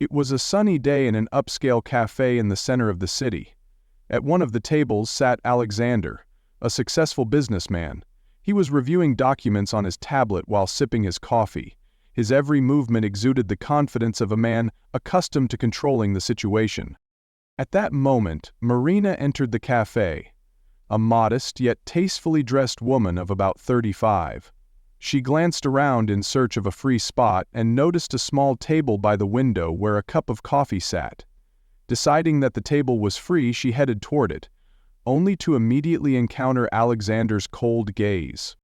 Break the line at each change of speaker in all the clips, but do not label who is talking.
It was a sunny day in an upscale cafe in the center of the city. At one of the tables sat Alexander, a successful businessman. He was reviewing documents on his tablet while sipping his coffee. His every movement exuded the confidence of a man accustomed to controlling the situation. At that moment, Marina entered the cafe, a modest yet tastefully dressed woman of about 35. She glanced around in search of a free spot and noticed a small table by the window where a cup of coffee sat. Deciding that the table was free, she headed toward it, only to immediately encounter Alexander's cold gaze.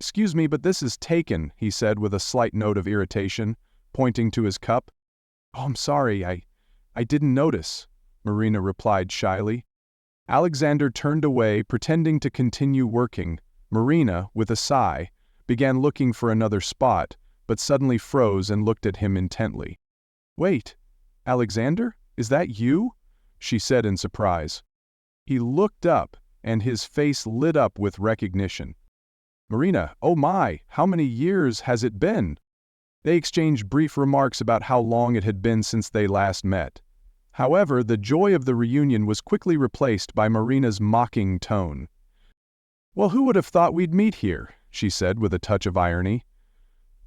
"Excuse me, but this is taken," he said with a slight note of irritation, pointing to his cup. "Oh, I'm sorry, I didn't notice," Marina replied shyly. Alexander turned away, pretending to continue working. Marina, with a sigh, began looking for another spot, but suddenly froze and looked at him intently. "Wait, Alexander, is that you?" she said in surprise. He looked up, and his face lit up with recognition. "Marina, oh my, how many years has it been?" They exchanged brief remarks about how long it had been since they last met. However, the joy of the reunion was quickly replaced by Marina's mocking tone. "Well, who would have thought we'd meet here?" she said with a touch of irony.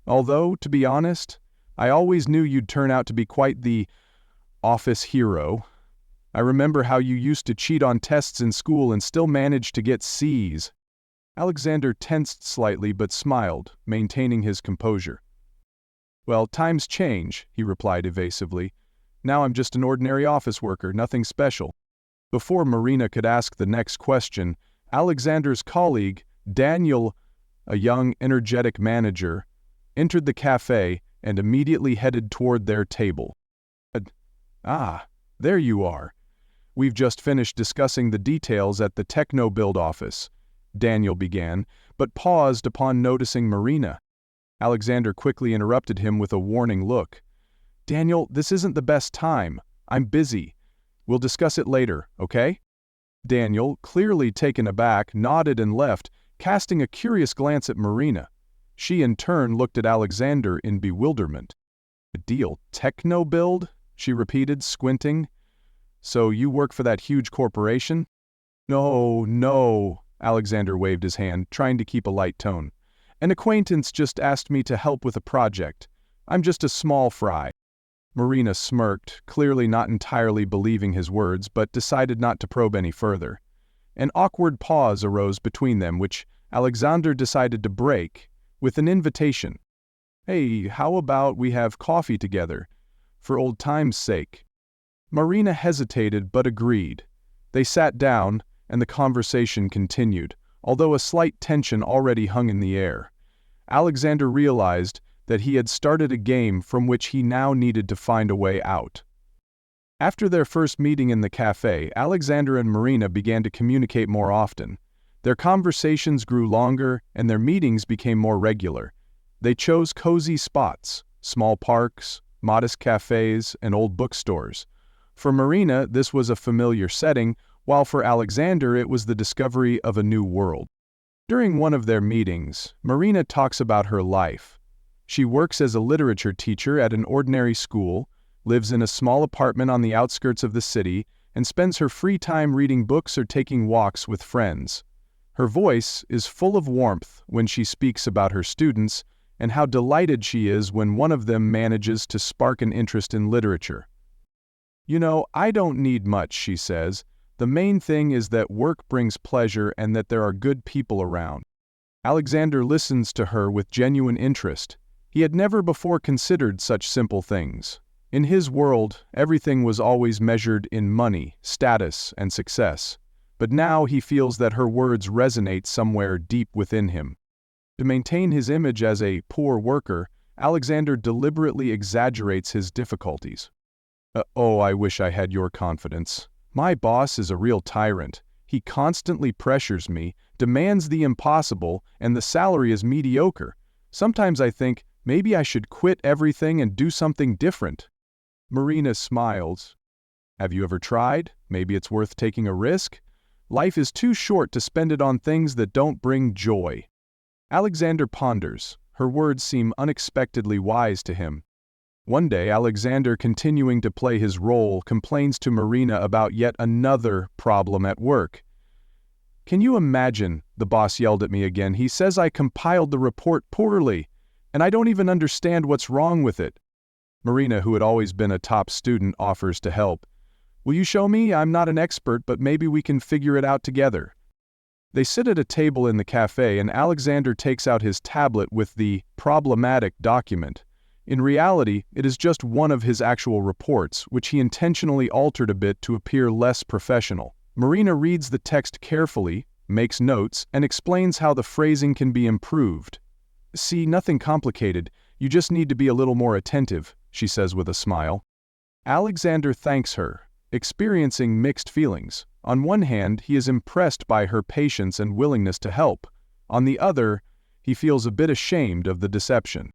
"Although, to be honest, I always knew you'd turn out to be quite the office hero. I remember how you used to cheat on tests in school and still managed to get C's." Alexander tensed slightly but smiled, maintaining his composure. "Well, times change," he replied evasively. "Now I'm just an ordinary office worker, nothing special." Before Marina could ask the next question, Alexander's colleague, Daniel, a young, energetic manager, entered the cafe and immediately headed toward their table. "Ah, there you are. We've just finished discussing the details at the Techno-Build office," Daniel began, but paused upon noticing Marina. Alexander quickly interrupted him with a warning look. "Daniel, this isn't the best time. I'm busy. We'll discuss it later, okay?" Daniel, clearly taken aback, nodded and left, casting a curious glance at Marina. She in turn looked at Alexander in bewilderment. "A deal, Techno-Build?" she repeated, squinting. "So you work for that huge corporation?" No, Alexander waved his hand, trying to keep a light tone. "An acquaintance just asked me to help with a project. I'm just a small fry." Marina smirked, clearly not entirely believing his words, but decided not to probe any further. An awkward pause arose between them, which Alexander decided to break with an invitation. "Hey, how about we have coffee together, for old time's sake?" Marina hesitated but agreed. They sat down, and the conversation continued, although a slight tension already hung in the air. Alexander realized that he had started a game from which he now needed to find a way out. After their first meeting in the cafe, Alexander and Marina began to communicate more often. Their conversations grew longer, and their meetings became more regular. They chose cozy spots, small parks, modest cafes, and old bookstores. For Marina, this was a familiar setting, while for Alexander it was the discovery of a new world. During one of their meetings, Marina talks about her life. She works as a literature teacher at an ordinary school, lives in a small apartment on the outskirts of the city, and spends her free time reading books or taking walks with friends. Her voice is full of warmth when she speaks about her students and how delighted she is when one of them manages to spark an interest in literature. "You know, I don't need much," she says. "The main thing is that work brings pleasure and that there are good people around." Alexander listens to her with genuine interest. He had never before considered such simple things. In his world, everything was always measured in money, status, and success. But now he feels that her words resonate somewhere deep within him. To maintain his image as a poor worker, Alexander deliberately exaggerates his difficulties. "Oh, I wish I had your confidence. My boss is a real tyrant. He constantly pressures me, demands the impossible, and the salary is mediocre. Sometimes I think, maybe I should quit everything and do something different." Marina smiles. "Have you ever tried? Maybe it's worth taking a risk? Life is too short to spend it on things that don't bring joy." Alexander ponders. Her words seem unexpectedly wise to him. One day, Alexander, continuing to play his role, complains to Marina about yet another problem at work. "Can you imagine?" the boss yelled at me again. "He says I compiled the report poorly, and I don't even understand what's wrong with it." Marina, who had always been a top student, offers to help. "Will you show me? I'm not an expert, but maybe we can figure it out together." They sit at a table in the cafe, and Alexander takes out his tablet with the problematic document. In reality, it is just one of his actual reports, which he intentionally altered a bit to appear less professional. Marina reads the text carefully, makes notes, and explains how the phrasing can be improved. "See, nothing complicated, you just need to be a little more attentive," she says with a smile. Alexander thanks her, experiencing mixed feelings. On one hand, he is impressed by her patience and willingness to help. On the other, he feels a bit ashamed of the deception.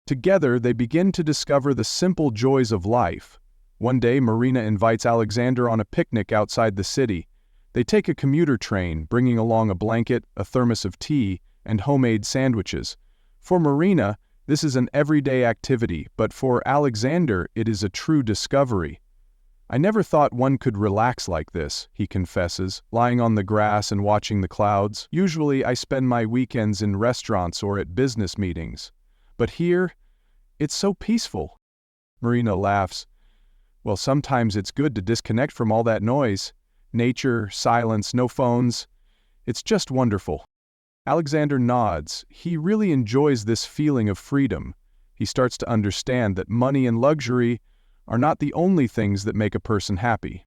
Together, they begin to discover the simple joys of life. One day, Marina invites Alexander on a picnic outside the city. They take a commuter train, bringing along a blanket, a thermos of tea, and homemade sandwiches. For Marina, this is an everyday activity, but for Alexander, it is a true discovery. "I never thought one could relax like this," he confesses, lying on the grass and watching the clouds. "Usually, I spend my weekends in restaurants or at business meetings. But here, it's so peaceful." Marina laughs. "Well, sometimes it's good to disconnect from all that noise. Nature, silence, no phones. It's just wonderful." Alexander nods. He really enjoys this feeling of freedom. He starts to understand that money and luxury are not the only things that make a person happy.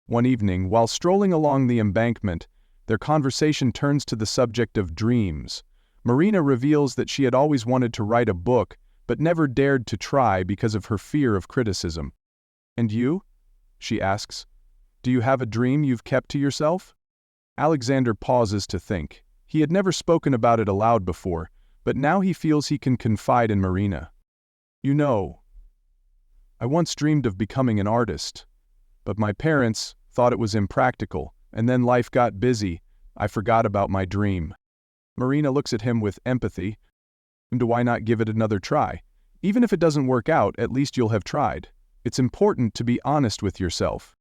One evening, while strolling along the embankment, their conversation turns to the subject of dreams. Marina reveals that she had always wanted to write a book, but never dared to try because of her fear of criticism. "And you?" she asks. "Do you have a dream you've kept to yourself?" Alexander pauses to think. He had never spoken about it aloud before, but now he feels he can confide in Marina. "You know, I once dreamed of becoming an artist, but my parents thought it was impractical, and then life got busy. I forgot about my dream." Marina looks at him with empathy. "And why not give it another try? Even if it doesn't work out, at least you'll have tried. It's important to be honest with yourself."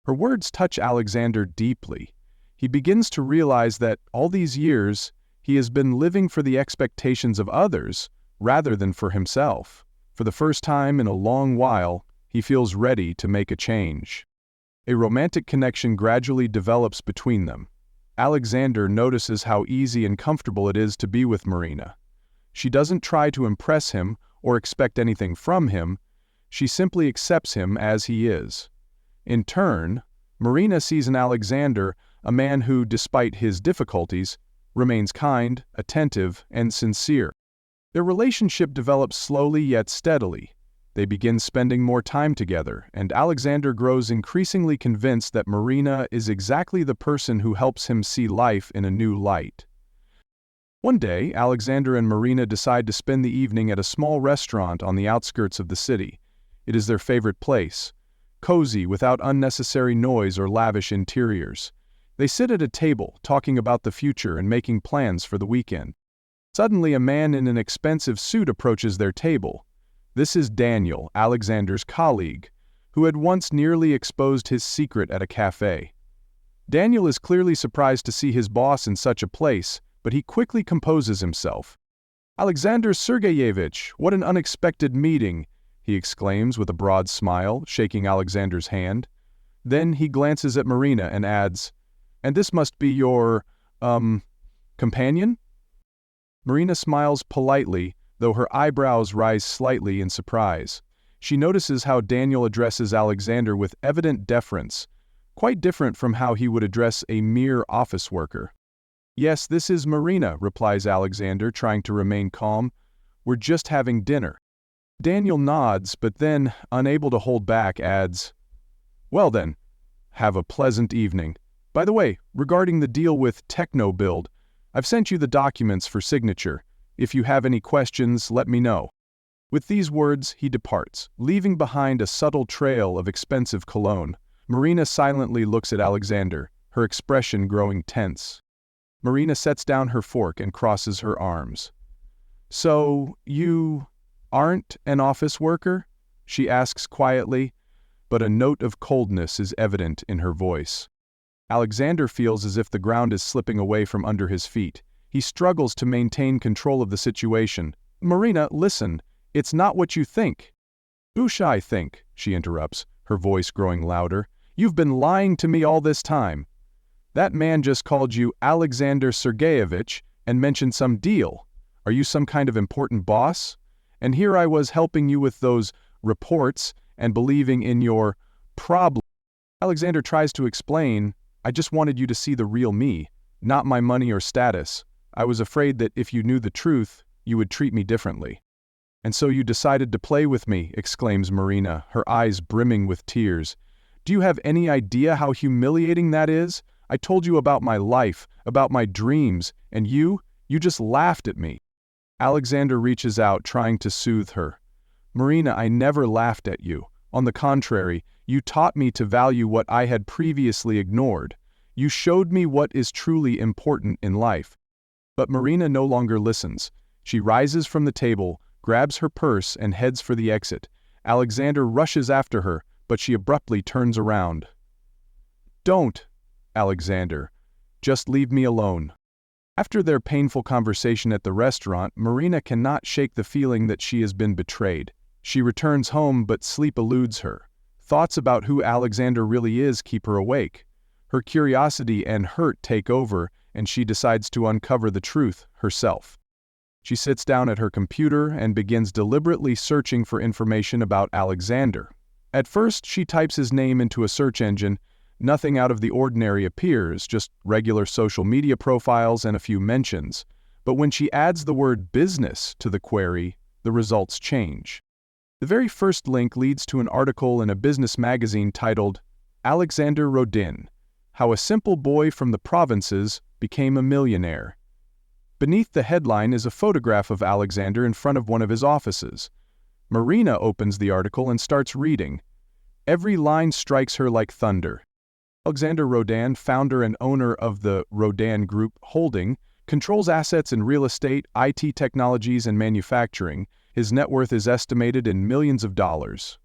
Her words touch Alexander deeply. He begins to realize that all these years, he has been living for the expectations of others rather than for himself. For the first time in a long while, he feels ready to make a change. A romantic connection gradually develops between them. Alexander notices how easy and comfortable it is to be with Marina. She doesn't try to impress him or expect anything from him. She simply accepts him as he is. In turn, Marina sees in Alexander a man who, despite his difficulties, remains kind, attentive, and sincere. Their relationship develops slowly yet steadily. They begin spending more time together, and Alexander grows increasingly convinced that Marina is exactly the person who helps him see life in a new light. One day, Alexander and Marina decide to spend the evening at a small restaurant on the outskirts of the city. It is their favorite place, cozy without unnecessary noise or lavish interiors. They sit at a table, talking about the future and making plans for the weekend. Suddenly, a man in an expensive suit approaches their table. This is Daniel, Alexander's colleague, who had once nearly exposed his secret at a cafe. Daniel is clearly surprised to see his boss in such a place, but he quickly composes himself. "Alexander Sergeyevich, what an unexpected meeting!" he exclaims with a broad smile, shaking Alexander's hand. Then he glances at Marina and adds, "And this must be your, companion?" Marina smiles politely, though her eyebrows rise slightly in surprise. She notices how Daniel addresses Alexander with evident deference, quite different from how he would address a mere office worker. "Yes, this is Marina," replies Alexander, trying to remain calm. "We're just having dinner." Daniel nods, but then, unable to hold back, adds, "Well then, have a pleasant evening. By the way, regarding the deal with TechnoBuild, I've sent you the documents for signature. If you have any questions, let me know." With these words, he departs, leaving behind a subtle trail of expensive cologne. Marina silently looks at Alexander, her expression growing tense. Marina sets down her fork and crosses her arms. "So, you aren't an office worker?" she asks quietly, but a note of coldness is evident in her voice. Alexander feels as if the ground is slipping away from under his feet. He struggles to maintain control of the situation. "Marina, listen, it's not what you think." "Who I think?" she interrupts, her voice growing louder. "You've been lying to me all this time. That man just called you Alexander Sergeyevich and mentioned some deal. Are you some kind of important boss? And here I was helping you with those reports and believing in your problem." Alexander tries to explain, "I just wanted you to see the real me, not my money or status. I was afraid that if you knew the truth, you would treat me differently." "And so you decided to play with me," exclaims Marina, her eyes brimming with tears. "Do you have any idea how humiliating that is? I told you about my life, about my dreams, and you just laughed at me." Alexander reaches out, trying to soothe her. "Marina, I never laughed at you. On the contrary, you taught me to value what I had previously ignored. You showed me what is truly important in life." But Marina no longer listens. She rises from the table, grabs her purse, and heads for the exit. Alexander rushes after her, but she abruptly turns around. "Don't, Alexander. Just leave me alone." After their painful conversation at the restaurant, Marina cannot shake the feeling that she has been betrayed. She returns home, but sleep eludes her. Thoughts about who Alexander really is keep her awake. Her curiosity and hurt take over, and she decides to uncover the truth herself. She sits down at her computer and begins deliberately searching for information about Alexander. At first, she types his name into a search engine. Nothing out of the ordinary appears, just regular social media profiles and a few mentions. But when she adds the word business to the query, the results change. The very first link leads to an article in a business magazine titled, "Alexander Rodin: How a Simple Boy from the Provinces Became a Millionaire." Beneath the headline is a photograph of Alexander in front of one of his offices. Marina opens the article and starts reading. Every line strikes her like thunder. Alexander Rodin, founder and owner of the Rodin Group Holding, controls assets in real estate, IT technologies, and manufacturing. His net worth is estimated in millions of dollars.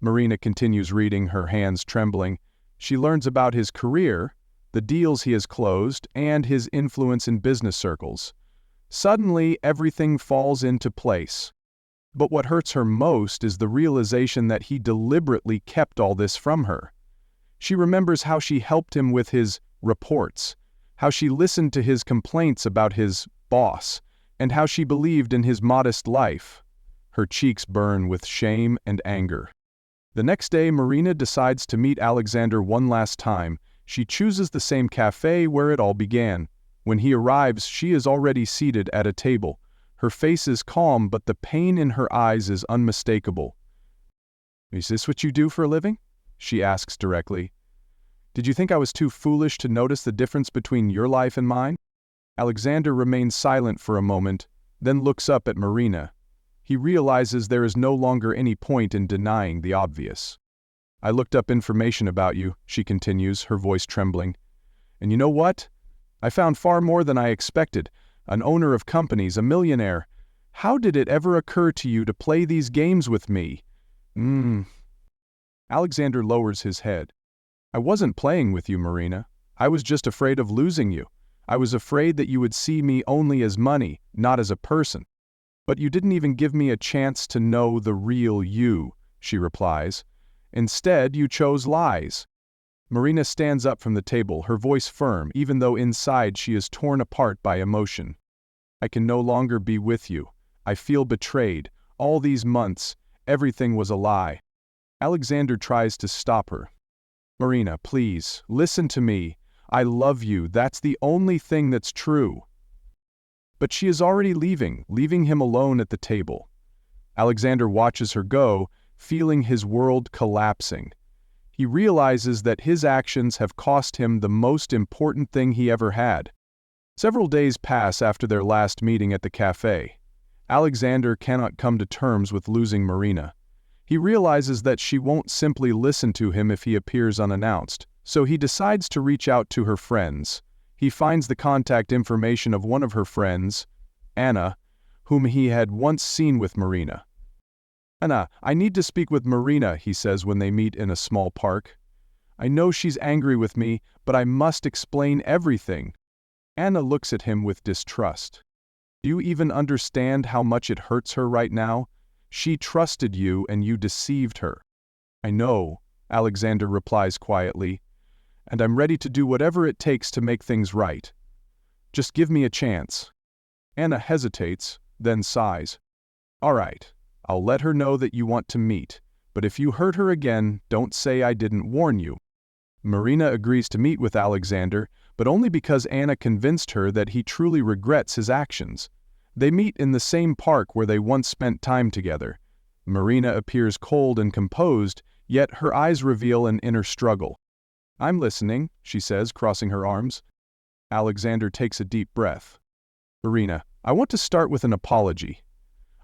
Marina continues reading, her hands trembling. She learns about his career, the deals he has closed, and his influence in business circles. Suddenly, everything falls into place. But what hurts her most is the realization that he deliberately kept all this from her. She remembers how she helped him with his reports, how she listened to his complaints about his boss, and how she believed in his modest life. Her cheeks burn with shame and anger. The next day, Marina decides to meet Alexander one last time. She chooses the same cafe where it all began. When he arrives, she is already seated at a table. Her face is calm, but the pain in her eyes is unmistakable. "Is this what you do for a living?" she asks directly. "Did you think I was too foolish to notice the difference between your life and mine?" Alexander remains silent for a moment, then looks up at Marina. He realizes there is no longer any point in denying the obvious. "I looked up information about you," she continues, her voice trembling. "And you know what? I found far more than I expected. An owner of companies, a millionaire. How did it ever occur to you to play these games with me?" Alexander lowers his head. "I wasn't playing with you, Marina. I was just afraid of losing you. I was afraid that you would see me only as money, not as a person." "But you didn't even give me a chance to know the real you," she replies. "Instead, you chose lies." Marina stands up from the table, her voice firm, even though inside she is torn apart by emotion. "I can no longer be with you. I feel betrayed. All these months, everything was a lie." Alexander tries to stop her. "Marina, please, listen to me. I love you. That's the only thing that's true." But she is already leaving him alone at the table. Alexander watches her go, feeling his world collapsing. He realizes that his actions have cost him the most important thing he ever had. Several days pass after their last meeting at the cafe. Alexander cannot come to terms with losing Marina. He realizes that she won't simply listen to him if he appears unannounced, so he decides to reach out to her friends. He finds the contact information of one of her friends, Anna, whom he had once seen with Marina. "Anna, I need to speak with Marina," he says when they meet in a small park. "I know she's angry with me, but I must explain everything." Anna looks at him with distrust. "Do you even understand how much it hurts her right now? She trusted you and you deceived her." "I know," Alexander replies quietly, "and I'm ready to do whatever it takes to make things right. Just give me a chance." Anna hesitates, then sighs. "All right, I'll let her know that you want to meet, but if you hurt her again, don't say I didn't warn you." Marina agrees to meet with Alexander, but only because Anna convinced her that he truly regrets his actions. They meet in the same park where they once spent time together. Marina appears cold and composed, yet her eyes reveal an inner struggle. "I'm listening," she says, crossing her arms. Alexander takes a deep breath. "Marina, I want to start with an apology.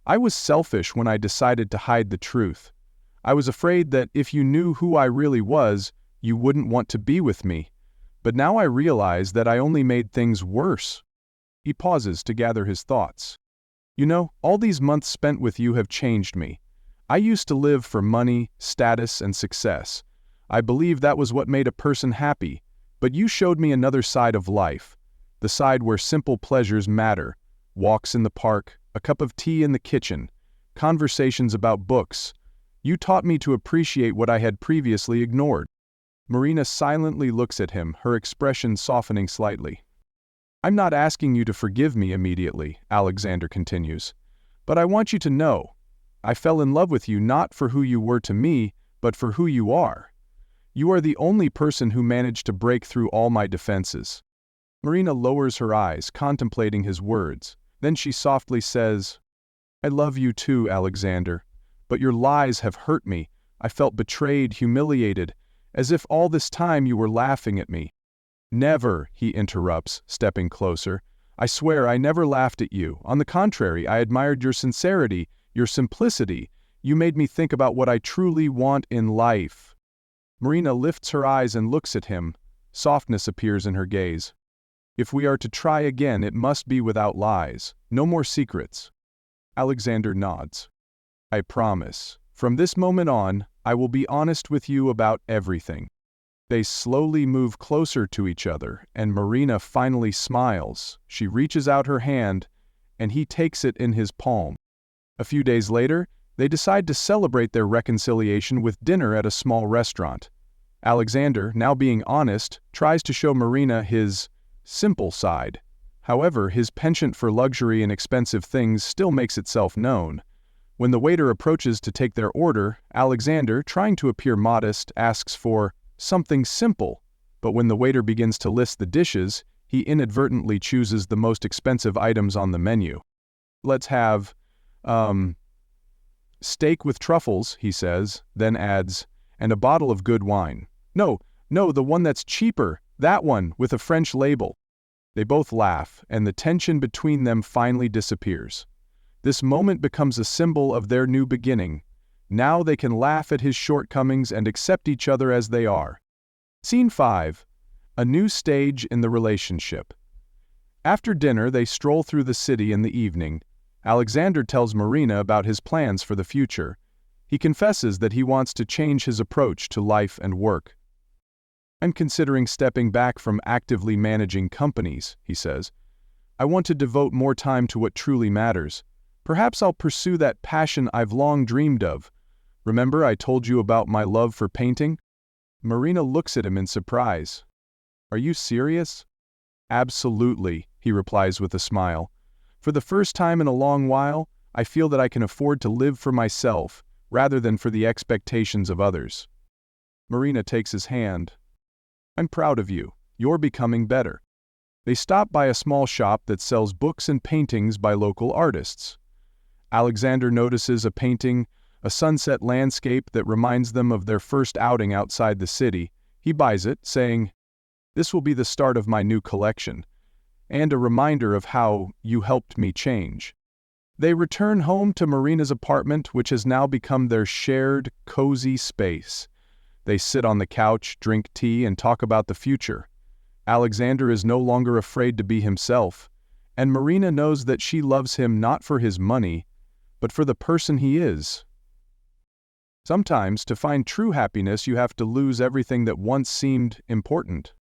I was selfish when I decided to hide the truth. I was afraid that if you knew who I really was, you wouldn't want to be with me. But now I realize that I only made things worse." He pauses to gather his thoughts. "You know, all these months spent with you have changed me. I used to live for money, status, and success. I believed that was what made a person happy, but you showed me another side of life, the side where simple pleasures matter: walks in the park, a cup of tea in the kitchen, conversations about books. You taught me to appreciate what I had previously ignored." Marina silently looks at him, her expression softening slightly. "I'm not asking you to forgive me immediately," Alexander continues, "but I want you to know, I fell in love with you not for who you were to me, but for who you are. You are the only person who managed to break through all my defenses." Marina lowers her eyes, contemplating his words. Then she softly says, "I love you too, Alexander, but your lies have hurt me. I felt betrayed, humiliated, as if all this time you were laughing at me." "Never," he interrupts, stepping closer. "I swear I never laughed at you. On the contrary, I admired your sincerity, your simplicity. You made me think about what I truly want in life." Marina lifts her eyes and looks at him. Softness appears in her gaze. "If we are to try again, it must be without lies. No more secrets." Alexander nods. "I promise. From this moment on, I will be honest with you about everything." They slowly move closer to each other, and Marina finally smiles. She reaches out her hand, and he takes it in his palm. A few days later, they decide to celebrate their reconciliation with dinner at a small restaurant. Alexander, now being honest, tries to show Marina his simple side. However, his penchant for luxury and expensive things still makes itself known. When the waiter approaches to take their order, Alexander, trying to appear modest, asks for something simple, but when the waiter begins to list the dishes, he inadvertently chooses the most expensive items on the menu. "Let's have, steak with truffles," he says, then adds, "and a bottle of good wine." No, the one that's cheaper, that one, with a French label." They both laugh, and the tension between them finally disappears. This moment becomes a symbol of their new beginning. Now they can laugh at his shortcomings and accept each other as they are. Scene 5. A new stage in the relationship. After dinner, they stroll through the city in the evening. Alexander tells Marina about his plans for the future. He confesses that he wants to change his approach to life and work. "I'm considering stepping back from actively managing companies," he says. "I want to devote more time to what truly matters. Perhaps I'll pursue that passion I've long dreamed of. Remember I told you about my love for painting?" Marina looks at him in surprise. "Are you serious?" "Absolutely," he replies with a smile. "For the first time in a long while, I feel that I can afford to live for myself, rather than for the expectations of others." Marina takes his hand. "I'm proud of you. You're becoming better." They stop by a small shop that sells books and paintings by local artists. Alexander notices a painting, a sunset landscape that reminds them of their first outing outside the city. He buys it, saying, "This will be the start of my new collection, and a reminder of how you helped me change." They return home to Marina's apartment, which has now become their shared, cozy space. They sit on the couch, drink tea, and talk about the future. Alexander is no longer afraid to be himself, and Marina knows that she loves him not for his money, but for the person he is. Sometimes, to find true happiness, you have to lose everything that once seemed important.